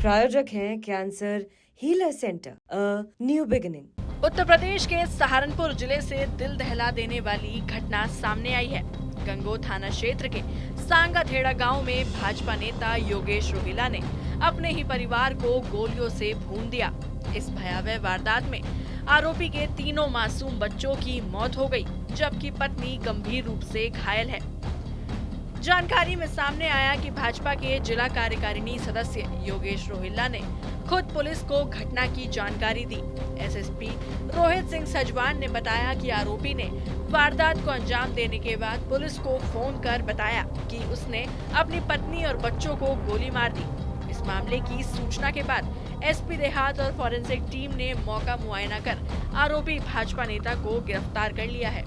प्रायोजक हैं cancer healer center, a new beginning. Uttar Pradesh के सहारनपुर जिले से दिल दहला देने वाली घटना सामने आई है। गंगो थाना क्षेत्र के सांगाथेड़ा गांव में भाजपा नेता योगेश रोहिला ने अपने ही परिवार को गोलियों से भून दिया। इस भयावह वारदात में आरोपी के तीनों मासूम बच्चों की मौत हो गई, जबकि पत्नी गंभीर रूप से घायल है। जानकारी में सामने आया कि भाजपा के जिला कार्यकारिणी सदस्य योगेश रोहिला ने खुद पुलिस को घटना की जानकारी दी। एसएसपी रोहित सिंह सजवान ने बताया कि आरोपी ने वारदात को अंजाम देने के बाद पुलिस को फोन कर बताया कि उसने अपनी पत्नी और बच्चों को गोली मार दी। इस मामले की सूचना के बाद एसपी देहात और फॉरेंसिक टीम ने मौका मुआयना कर आरोपी भाजपा नेता को गिरफ्तार कर लिया है।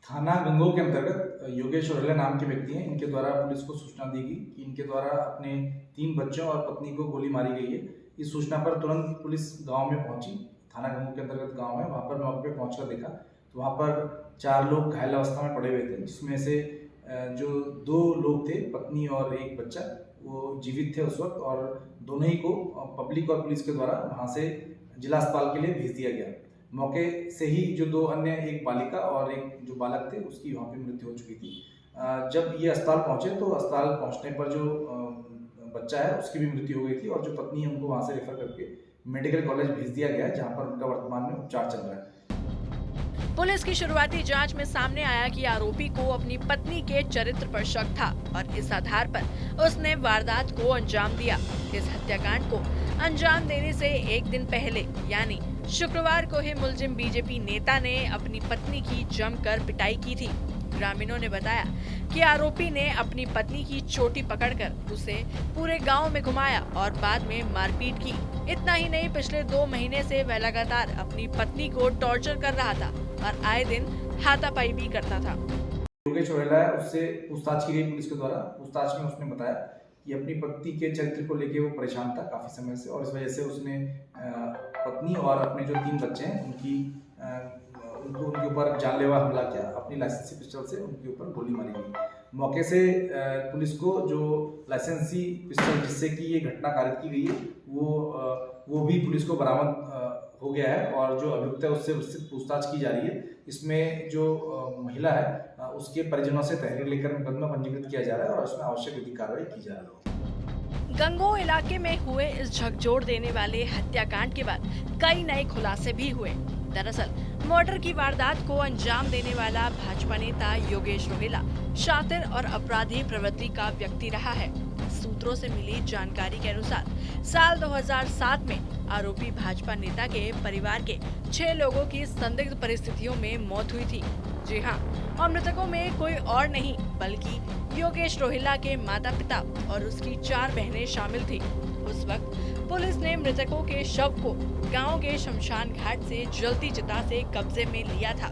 थाना गंगो के अंतर्गत योगेश रोहिला नाम के व्यक्ति हैं। इनके द्वारा पुलिस को सूचना दी गई कि इनके द्वारा अपने 3 बच्चों और पत्नी को गोली मारी गई है। इस सूचना पर तुरंत पुलिस गांव में पहुंची। थाना गंगो के अंतर्गत गांव है, वहां पर मौके पे पहुंचकर देखा तो वहां पर 4 लोग घायल अवस्था में पड़े हुए थे, जिसमें से जो 2 लोग थे, पत्नी और एक बच्चा, वो जीवित थे उस वक्त, और दोनों ही को पब्लिक और पुलिस के द्वारा वहाँ से जिला अस्पताल के लिए भेज दिया गया। मौके से ही जो 2 अन्य, एक बालिका और एक जो बालक थे, उसकी वहाँ पे मृत्यु हो चुकी थी। जब ये अस्पताल पहुंचे तो अस्पताल पहुंचने पर जो बच्चा है उसकी भी मृत्यु हो गई थी, और जो पत्नी है उनको वहाँ से रेफर करके मेडिकल कॉलेज भेज दिया गया है, जहाँ पर उनका वर्तमान में उपचार चल रहा है। पुलिस की शुरुआती जांच में सामने आया कि आरोपी को अपनी पत्नी के चरित्र पर शक था और इस आधार पर उसने वारदात को अंजाम दिया। इस हत्याकांड को अंजाम देने से एक दिन पहले यानी शुक्रवार को ही मुलजिम बीजेपी नेता ने अपनी पत्नी की जमकर पिटाई की थी। ग्रामीणों ने बताया कि आरोपी ने अपनी पत्नी की चोटी पकड़कर उसे पूरे गांव में घुमाया और बाद में मारपीट की। इतना ही नहीं, पिछले 2 महीने से वह लगातार अपनी पत्नी को टॉर्चर कर रहा था और आए दिन हाथापाई भी करता था। योगेश रोहिला है, उससे पूछताछ की गई पुलिस के द्वारा। पूछताछ में उसने बताया कि अपनी पत्नी के चरित्र को लेकर वो परेशान था काफी समय से, और इस वजह से उसने पत्नी और अपने जो 3 बच्चे हैं उनके ऊपर जानलेवा हमला किया। अपनी लाइसेंसी पिस्टल से उनके ऊपर गोली मारी गई। मौके से पुलिस को जो लाइसेंसी पिस्टल जिससे कि ये घटना कारित की गई है, वो भी पुलिस को बरामद हो गया है, और जो अभियुक्त है उससे पूछताछ की जा रही है। इसमें जो महिला है उसके परिजनों से तहरीर लेकर मुकदमा पंजीकृत किया जा रहा है और उसमें आवश्यक विधिक कार्रवाई की जा रही है। गंगो इलाके में हुए इस झकझोर देने वाले हत्याकांड के बाद कई नए खुलासे भी हुए। दरअसल मर्डर की वारदात को अंजाम देने वाला भाजपा नेता योगेश रोहिला शातिर और अपराधी प्रवृत्ति का व्यक्ति रहा है। सूत्रों से मिली जानकारी के अनुसार साल 2007 में आरोपी भाजपा नेता के परिवार के 6 लोगों की संदिग्ध परिस्थितियों में मौत हुई थी। जी हाँ, और मृतकों में कोई और नहीं बल्कि योगेश रोहिला के माता-पिता और उसकी 4 बहनें शामिल थी। उस वक्त पुलिस ने मृतकों के शव को गांव के शमशान घाट से जलती चिता से कब्जे में लिया था।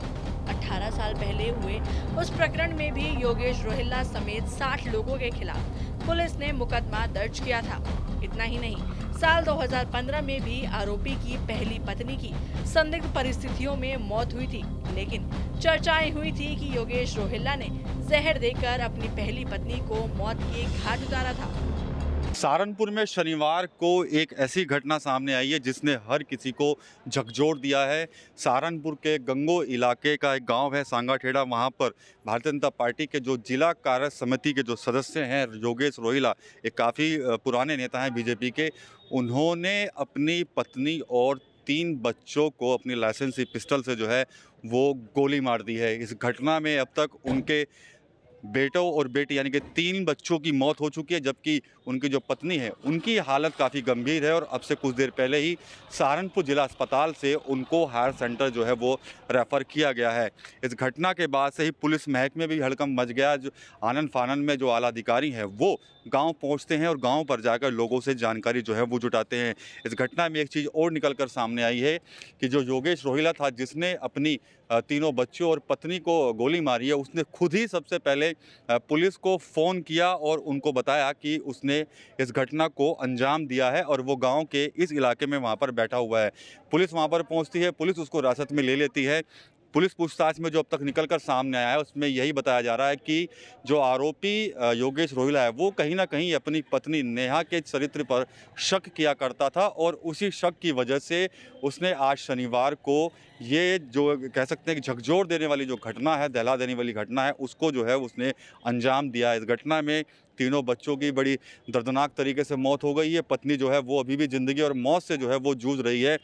18 साल पहले हुए उस प्रकरण में भी योगेश रोहिला समेत 60 लोगों के खिलाफ पुलिस ने मुकदमा दर्ज किया था। इतना ही नहीं, साल 2015 में भी आरोपी की पहली पत्नी की संदिग्ध परिस्थितियों में मौत हुई थी, लेकिन चर्चाएं हुई थी कि योगेश रोहिला ने जहर देकर अपनी पहली पत्नी को मौत के घाट उतारा था। सहारनपुर में शनिवार को एक ऐसी घटना सामने आई है जिसने हर किसी को झकझोर दिया है। सहारनपुर के गंगो इलाके का एक गांव है सांगाठेड़ा, वहां पर भारतीय जनता पार्टी के जो जिला कार्य समिति के जो सदस्य हैं योगेश रोहिला, एक काफ़ी पुराने नेता हैं बीजेपी के, उन्होंने अपनी पत्नी और 3 बच्चों को अपनी लाइसेंसी पिस्टल से जो है वो गोली मार दी है। इस घटना में अब तक उनके बेटों और बेटी यानी कि 3 बच्चों की मौत हो चुकी है, जबकि उनकी जो पत्नी है उनकी हालत काफ़ी गंभीर है और अब से कुछ देर पहले ही सहारनपुर जिला अस्पताल से उनको हायर सेंटर जो है वो रेफ़र किया गया है। इस घटना के बाद से ही पुलिस महकमे भी हड़कंप मच गया। जो आनन फानन में जो आला अधिकारी हैं वो गांव पहुंचते हैं और गांव पर जाकर लोगों से जानकारी जो है वो जुटाते हैं। इस घटना में एक चीज़ और निकल कर सामने आई है कि जो योगेश रोहिला था जिसने अपनी तीनों बच्चों और पत्नी को गोली मारी है, उसने खुद ही सबसे पहले पुलिस को फ़ोन किया और उनको बताया कि उसने इस घटना को अंजाम दिया है और वो गांव के इस इलाके में वहां पर बैठा हुआ है। पुलिस वहां पर पहुंचती है, पुलिस उसको हिरासत में ले लेती है। पुलिस पूछताछ में जो अब तक निकल कर सामने आया है उसमें यही बताया जा रहा है कि जो आरोपी योगेश रोहिला है वो कहीं ना कहीं अपनी पत्नी नेहा के चरित्र पर शक किया करता था और उसी शक की वजह से उसने आज शनिवार को ये जो कह सकते हैं कि झकझोर देने वाली जो घटना है, दहला देने वाली घटना है, उसको जो है उसने अंजाम दिया। इस घटना में तीनों बच्चों की बड़ी दर्दनाक तरीके से मौत हो गई है। पत्नी जो है वो अभी भी ज़िंदगी और मौत से जो है वो जूझ रही है।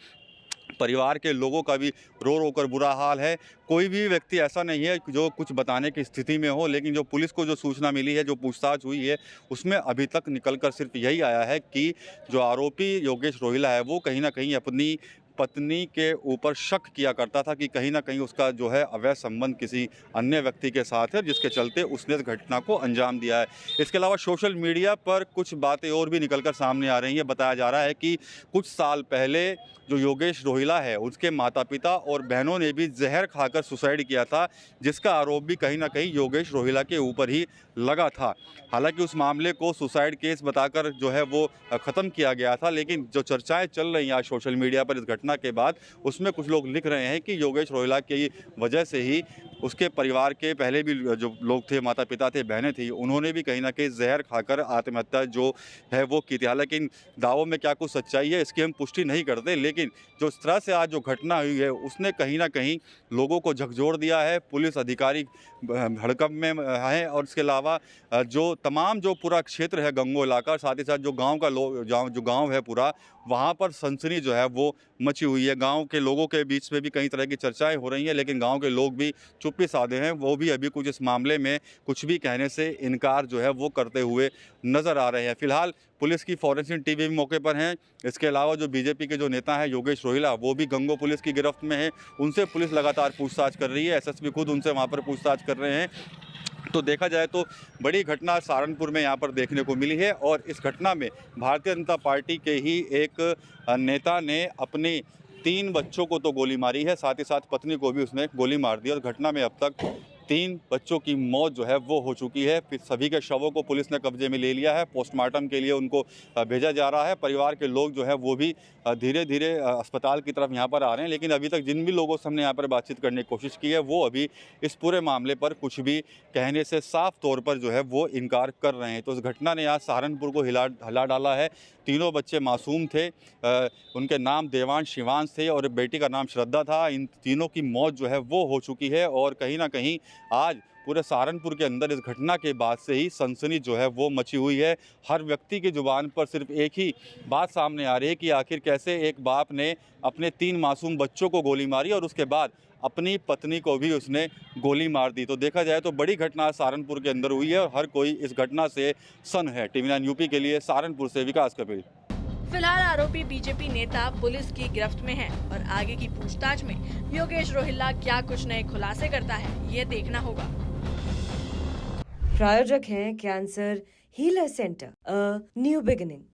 परिवार के लोगों का भी रो रो कर बुरा हाल है। कोई भी व्यक्ति ऐसा नहीं है जो कुछ बताने की स्थिति में हो, लेकिन जो पुलिस को जो सूचना मिली है, जो पूछताछ हुई है, उसमें अभी तक निकल कर सिर्फ यही आया है कि जो आरोपी योगेश रोहिला है वो कहीं ना कहीं अपनी पत्नी के ऊपर शक किया करता था कि कहीं ना कहीं उसका जो है अवैध संबंध किसी अन्य व्यक्ति के साथ है, जिसके चलते उसने इस घटना को अंजाम दिया है। इसके अलावा सोशल मीडिया पर कुछ बातें और भी निकलकर सामने आ रही हैं। बताया जा रहा है कि कुछ साल पहले जो योगेश रोहिला है उसके माता पिता और बहनों ने भी जहर खाकर सुसाइड किया था, जिसका आरोप भी कहीं ना कहीं योगेश रोहिला के ऊपर ही लगा था। हालांकि उस मामले को सुसाइड केस बताकर जो है वो ख़त्म किया गया था, लेकिन जो चर्चाएं चल रही हैं आज सोशल मीडिया पर इस घटना के बाद, उसमें कुछ लोग लिख रहे हैं कि योगेश रोहिला की वजह से ही उसके परिवार के पहले भी जो लोग थे, माता पिता थे, बहनें थी, उन्होंने भी कहीं ना कहीं जहर खाकर आत्महत्या जो है वो की थी। हालांकि इन दावों में क्या कुछ सच्चाई है इसकी हम पुष्टि नहीं करते, लेकिन जो इस तरह से आज जो घटना हुई है उसने कहीं ना कहीं लोगों को झकझोर दिया है। पुलिस अधिकारी हड़कंप में हैं और इसके अलावा जो तमाम जो पूरा क्षेत्र है गंगो इलाका, साथ ही साथ जो गांव का जो गांव है पूरा, वहां पर सनसनी जो है वो मची हुई है। गांव के लोगों के बीच में भी कई तरह की चर्चाएं हो रही हैं, लेकिन गांव के लोग भी चुप्पी साधे हैं। वो भी अभी कुछ इस मामले में कुछ भी कहने से इनकार जो है वो करते हुए नजर आ रहे हैं। फिलहाल पुलिस की फॉरेंसिक टीम भी मौके पर हैं। इसके अलावा जो बीजेपी के जो नेता हैं योगेश रोहिला, वो भी गंगो पुलिस की गिरफ्त में है। उनसे पुलिस लगातार पूछताछ कर रही है। एसएसपी खुद उनसे वहाँ पर पूछताछ कर रहे हैं। तो देखा जाए तो बड़ी घटना सहारनपुर में यहाँ पर देखने को मिली है और इस घटना में भारतीय जनता पार्टी के ही एक नेता ने अपने 3 बच्चों को तो गोली मारी है, साथ ही साथ पत्नी को भी उसने गोली मार दी और घटना में अब तक 3 बच्चों की मौत जो है वो हो चुकी है। फिर सभी के शवों को पुलिस ने कब्जे में ले लिया है। पोस्टमार्टम के लिए उनको भेजा जा रहा है। परिवार के लोग जो है वो भी धीरे धीरे अस्पताल की तरफ यहाँ पर आ रहे हैं, लेकिन अभी तक जिन भी लोगों से हमने यहाँ पर बातचीत करने की कोशिश की है वो अभी इस पूरे मामले पर कुछ भी कहने से साफ तौर पर जो है वो इनकार कर रहे हैं। तो इस घटना ने आज सहारनपुर को हिला डाला है। तीनों बच्चे मासूम थे। उनके नाम देवांश, शिवांश थे और बेटी का नाम श्रद्धा था। इन तीनों की मौत जो है वो हो चुकी है और कहीं ना कहीं आज पूरे सहारनपुर के अंदर इस घटना के बाद से ही सनसनी जो है वो मची हुई है। हर व्यक्ति की जुबान पर सिर्फ एक ही बात सामने आ रही है कि आखिर कैसे एक बाप ने अपने 3 मासूम बच्चों को गोली मारी और उसके बाद अपनी पत्नी को भी उसने गोली मार दी। तो देखा जाए तो बड़ी घटना सहारनपुर के अंदर हुई है और हर कोई इस घटना से सन है। TV9 यूपी के लिए सहारनपुर से विकास कपिल। फिलहाल आरोपी बीजेपी नेता पुलिस की गिरफ्त में है और आगे की पूछताछ में योगेश रोहिला क्या कुछ नए खुलासे करता है, ये देखना होगा। प्रायोजक हैं cancer healer center, a new beginning.